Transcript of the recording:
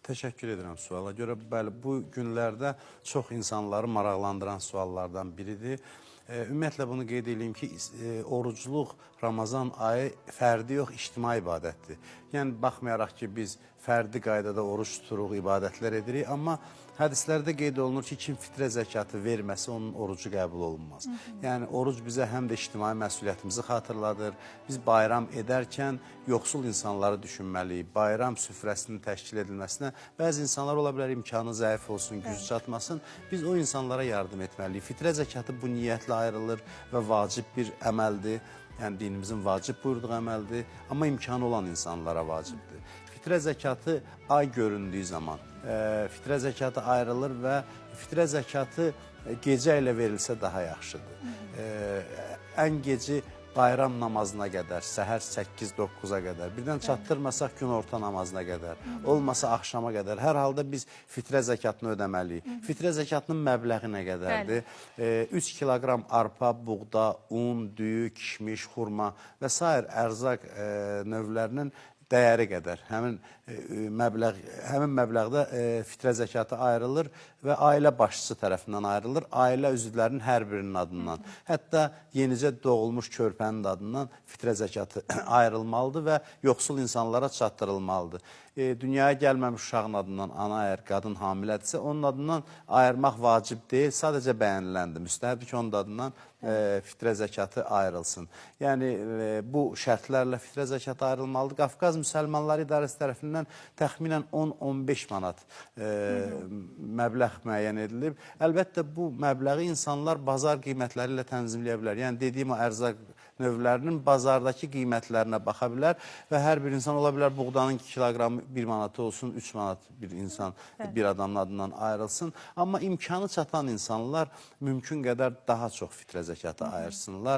Təşəkkür edirəm suala görə. Bəli, bu günlərdə çox insanları maraqlandıran suallardan biridir. Ümumiyyətlə bunu qeyd edeyim ki, orucluq Ramazan ayı fərdi yox, ictimai ibadətdir. Yəni, baxmayaraq ki, biz fərdi qaydada oruç tuturuq, ibadətlər edirik, amma hədislərdə qeyd olunur ki, kim fitrə zəkatı verməsə, onun orucu qəbul olunmaz. Yəni, oruc bizə həm də ictimai məsuliyyətimizi xatırladır. Biz bayram edərkən yoxsul insanları düşünməliyik. Bayram süfrəsinin təşkil edilməsinə bəzi insanlar ola bilər imkanı zəif olsun, gücü çatmasın. Biz o insanlara yardım etməliyik. Fitrə zəkatı bu niyyətlə ayrılır və vacib bir əməldir. Yəni, dinimizin vacib buyurduğu əməldir, amma imkanı olan insanlara vacibdir. Fitrə zəkatı ay göründüyü zaman fitrə zəkatı ayrılır və fitrə zəkatı gecə ilə verilsə daha yaxşıdır. Ən geci bayram namazına qədər, səhər 8-9-a qədər, birdən çatdırmasaq günorta namazına qədər, olmasa axşama qədər, hər halda biz fitrə zəkatını ödəməliyik. Fitrə zəkatının məbləği nə qədərdir? 3 kiloqram arpa, buğda, un, düyü, kişmiş, xurma və s. ərzaq növlərinin dəyəri qədər. Həmin məbləğdə fitrə zəkatı ayrılır və ailə başçısı tərəfindən ayrılır. Ailə üzvlərinin hər birinin adından. Hətta yenicə doğulmuş körpənin adından fitrə zəkatı ayrılmalıdır və yoxsul insanlara çatdırılmalıdır. Dünyaya gəlməmiş uşağın adından, ana əgər qadın hamilədirsə, onun adından ayırmaq vacib deyil, sadəcə bəyəniləndir. Müstəhəbdir ki, onun adından fitrə zəkatı ayrılsın. Yəni, bu şərtlərlə fitrə zəkatı ayrılmalıdır. Qafqaz Müsəlmanları İdarəsi tərəfindən təxminən 10-15 manat məbləğ müəyyən edilib. Əlbəttə, bu məbləği insanlar bazar qiymətləri ilə tənzimləyə bilər. Yəni, dediyim o ərzaq növlərinin bazardakı qiymətlərinə baxa bilər və hər bir insan ola bilər buğdanın 2 kiloqramı 1 manatı olsun, 3 manat bir insan, bir adamın adından ayrılsın. Amma imkanı çatan insanlar mümkün qədər daha çox fitrə zəkatı ayırsınlar.